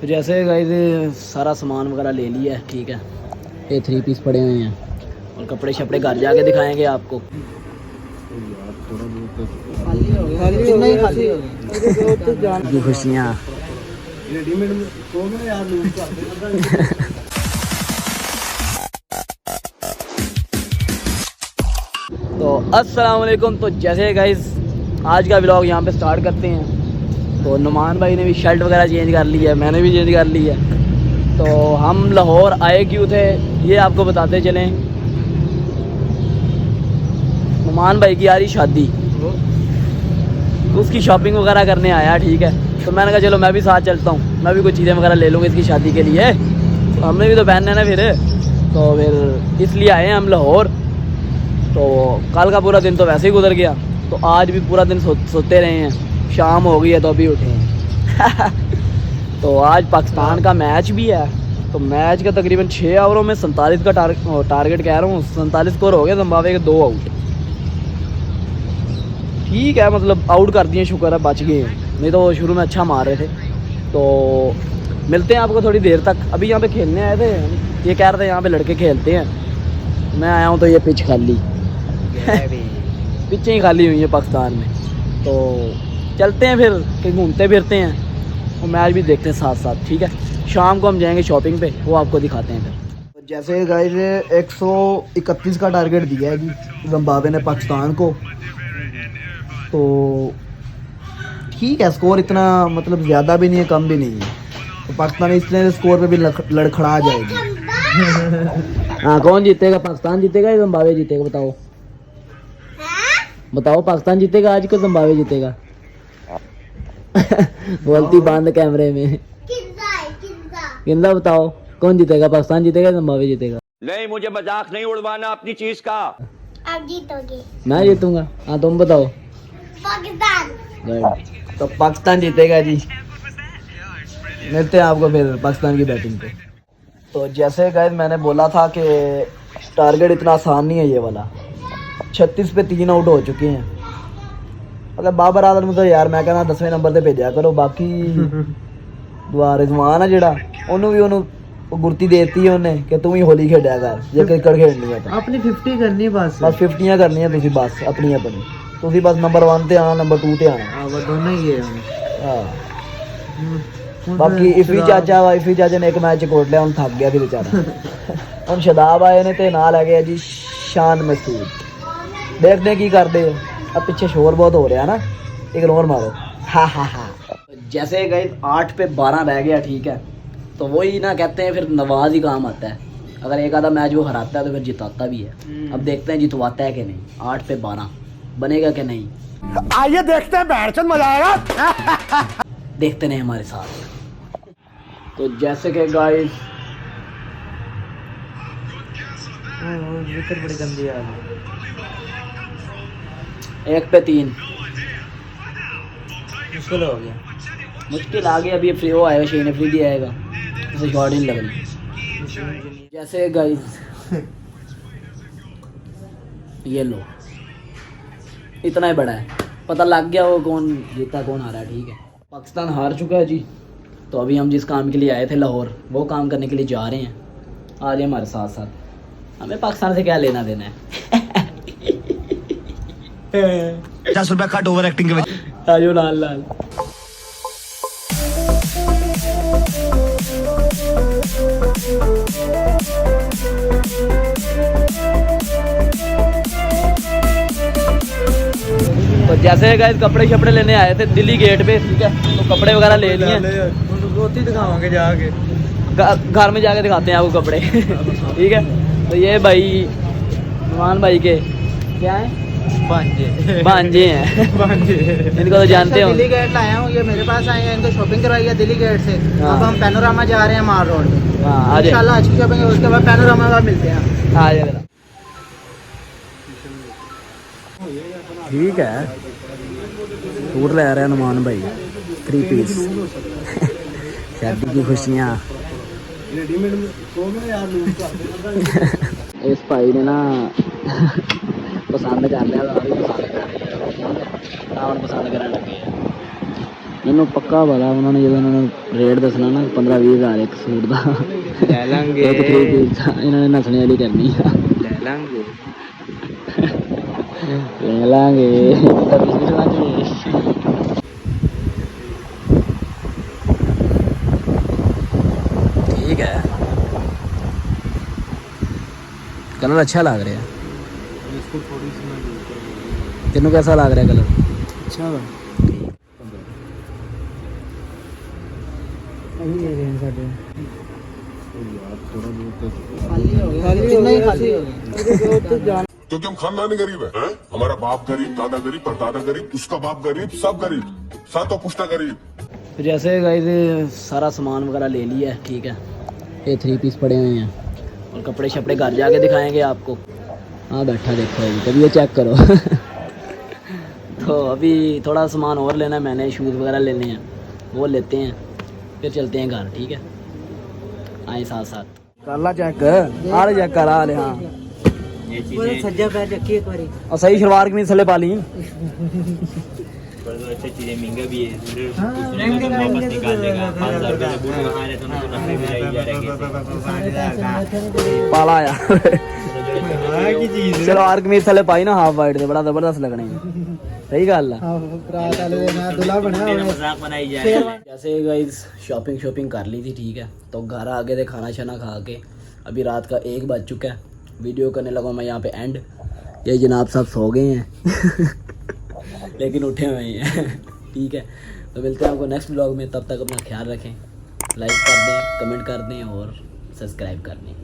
तो जैसे गाइस सारा सामान वगैरह ले लिया है, ठीक है। ये 3 पीस पड़े हुए हैं और कपड़े शपड़े घर जाके दिखाएंगे आपको। खुशियाँ तो अस्सलाम वालेकुम। तो जैसे गाइस आज का व्लॉग यहाँ पे स्टार्ट करते हैं। तो नुमान भाई ने भी शर्ट वगैरह चेंज कर ली है, मैंने भी चेंज कर ली है। तो हम लाहौर आए क्यों थे ये आपको बताते चलें। नुमान भाई की आ रही शादी, तो उसकी शॉपिंग वगैरह करने आया, ठीक है। तो मैंने कहा चलो मैं भी साथ चलता हूँ, मैं भी कुछ चीज़ें वगैरह ले लूँगा इसकी शादी के लिए। तो हमने भी तो पहनना है ना फिर, तो फिर इसलिए आए हैं हम लाहौर। तो कल का पूरा दिन तो वैसे ही गुजर गया, तो आज भी पूरा दिन सोते रहे हैं। शाम हो गई है तो अभी उठे हैं। तो आज पाकिस्तान का मैच भी है। तो मैच का तकरीबन 6 ओवरों में 47 का टारगेट कह रहा हूँ, 47 स्कोर हो गया। जिम्बाब्वे के 2 आउट, ठीक है, मतलब आउट कर दिए, शुक्र है बच गए, नहीं तो वो शुरू में अच्छा मार रहे थे। तो मिलते हैं आपको थोड़ी देर तक। अभी यहाँ पे खेलने आए थे, ये कह रहे थे यहाँ पे लड़के खेलते हैं। मैं आया हूँ तो ये पिच खाली पिचें ही खाली हुई हैं पाकिस्तान में। तो चलते हैं फिर कहीं घूमते फिरते हैं और मैच भी देखते हैं साथ साथ, ठीक है। शाम को हम जाएंगे शॉपिंग पे, वो आपको दिखाते हैं फिर। तो जैसे गाइस 131 का टारगेट दिया है जी जिम्बाब्वे ने पाकिस्तान को। तो ठीक है, स्कोर इतना मतलब ज़्यादा भी नहीं है, कम भी नहीं है। तो पाकिस्तान इतने स्कोर पे भी लड़खड़ा जाएगी। हाँ, कौन जीतेगा? पाकिस्तान जीतेगा या जिम्बाब्वे जीतेगा? बताओ बताओ, पाकिस्तान जीतेगा आज को जिम्बाब्वे जीतेगा? बोलती बांध कैमरे में। किंदा बताओ कौन जीतेगा, पाकिस्तान जीतेगा या जिम्बाब्वे जीतेगा? नहीं, मुझे मजाक नहीं उड़वाना अपनी चीज का। आप जीतोगे। मैं जीतूंगा। हाँ तुम बताओ। पाकिस्तान। तो पाकिस्तान जीतेगा जी। मिलते हैं आपको फिर पाकिस्तान की बैटिंग पे। तो जैसे गाइस मैंने बोला था कि टारगेट इतना आसान नहीं है ये वाला। 36 पे 3 आउट हो चुके हैं। मतलब बाबर आदम में तो यार मैं कहना 10वें नंबर पे भेजा करो। बाकी दुआ रिजवान है जड़ा, ਉਹਨੂੰ ਵੀ ਉਹਨੂੰ ਗੁਰਤੀ ਦੇਤੀ ਉਹਨੇ ਕਿ ਤੂੰ ਹੀ ਹੋਲੀ ਖੇਡਿਆ ਕਰ ਜੇ ਕ੍ਰਿਕਟ ਖੇਡਣੀ ਹੈ ਤਾਂ ਆਪਣੀ 50 ਕਰਨੀ ਬਸ 50 ਕਰਨੀਆਂ ਤੁਸੀਂ ਬਸ ਆਪਣੀ ਤੁਸੀਂ ਬਸ ਨੰਬਰ 1 ਤੇ ਆਣਾ, ਨੰਬਰ 2 ਤੇ ਆਣਾ। ਬਸ ਦੋਨੋਂ ਹੀ ਹੈ। ਹਾਂ ਬਾਕੀ ਇਫੀ ਚਾਚਾ ਨੇ ਇੱਕ ਮੈਚ ਕੋਟ ਲਿਆ, ਹੁਣ ਥੱਕ ਗਿਆ ਸੀ ਵਿਚਾਰਾ। ਹੁਣ ਸ਼ਦਾਬ ਆਏ ਨੇ ਤੇ ਨਾਲ ਹੈਗੇ ਆ ਜੀ शान मसूद। देखते हैं की करते हैं। अब पीछे शोर बहुत हो रहा है ना, इग्नोर मारो। हाँ हाँ हाँ। जैसे गए 8 पे 12 रह गया, ठीक है। तो वही ना कहते हैं फिर नवाज ही काम आता है। अगर एक आधा मैच वो हराता है तो फिर जिताता भी है। अब देखते हैं जितवाता है कि नहीं। 8 पे 12 बनेगा कि नहीं, आइए देखते हैं, बैठचंद मजा आएगा। देखते नहीं हमारे साथ। तो जैसे कि गाइस विकेट बड़ी गंदी आ रही, 1 पे 3 मुश्किल हो गया, मुश्किल आ गया। अभी फ्री वो आएगा, शेन अफरीदी आएगा, उसे शॉट नहीं लगनी। जैसे गाइस ये लो, इतना ही बड़ा है, पता लग गया वो कौन जीता कौन हारा, ठीक है। पाकिस्तान हार चुका है जी। तो अभी हम जिस काम के लिए आए थे लाहौर, वो काम करने के लिए जा रहे हैं। आ जाए हमारे साथ साथ, हमें पाकिस्तान से क्या लेना देना है। 10 रुपया कट ओवर एक्टिंग के वजह। आजो लाल लाल। तो जैसे गाइस कपड़े शपड़े लेने आए थे दिल्ली गेट पे, ठीक है। तो कपड़े वगैरह ले लिए, दिखावांगे जाके, घर में जाके दिखाते हैं आपको कपड़े। ठीक है। तो ये भाई नुमान भाई के क्या है, भांजे हैं। इनको तो जानते हो। दिल्ली गेट लाया हूँ, ये मेरे पास आए हैं, इनको शॉपिंग करवाई है दिल्ली गेट से। अब हम पैनोरामा जा रहे हैं मार रोड पे। इंशाल्लाह अच्छी शॉपिंग है, उसके बाद पैनोरामा का मिलते हैं। आ जाएगा, ठीक है। सूट ले रहे हैं नुमान भाई 3 पीस। शादी की खुशियाँ। इस भाई ने ना पसंद कर लिया, पसंद करने लगे। मैनू पक्का पता उन्होंने जो रेट दसना ना 15-20 हज़ार एक सूट का ले लेंगे इन्होंने नसने वाली करनी है ले लेंगे ले लांगे ठीक है कलर अच्छा लग रहा है तेनों कैसा लग रहा है कलर अच्छा क्योंकि हम खानदानी गरीब है? हमारा बाप गरीब, दादा गरीब, परदादा गरीब, उसका बाप गरीब, सब गरीब, सातों पुश्ता गरीब। तो जैसे गाइस सारा सामान वगैरह ले लिया है, ठीक है। ये 3 पीस पड़े हुए हैं और कपड़े शपड़े घर जाके दिखाएंगे आपको। हाँ बैठा देखो अभी, तभी ये चेक करो तो अभी थोड़ा सामान और लेना है मैंने, शूज़ वगैरह लेने हैं, वो लेते हैं फिर चलते हैं घर, ठीक है। आए साथ साथ कर ला चेक, आले चेक कर आले। हाँ सज्जा पैर रखिए एक बारी और सही शलवार की थले पा ली अच्छी चीजें महंगा भी है वापस निकाल देगा 5,000 रुपये बूट वहाँ रहते हैं तो नफे में जाएगी पाला यार शलवार कमीज थले पाई ना हाफ वाइट से, बड़ा जबरदस्त लगने सही गल है। दूल्हा बना मजाक बनाई जाए। जैसे गाइस शॉपिंग कर ली थी, ठीक है। तो घर आ गए थे खाना शाना खा के, अभी रात का 1 बज चुका है। वीडियो करने लगा मैं यहाँ पे एंड। ये जनाब साहब सो गए हैं लेकिन उठे हुए हैं ठीक है। तो मिलते हैं आपको नेक्स्ट ब्लॉग में, तब तक अपना ख्याल रखें, लाइक कर दें, कमेंट कर दें और सब्सक्राइब कर दें।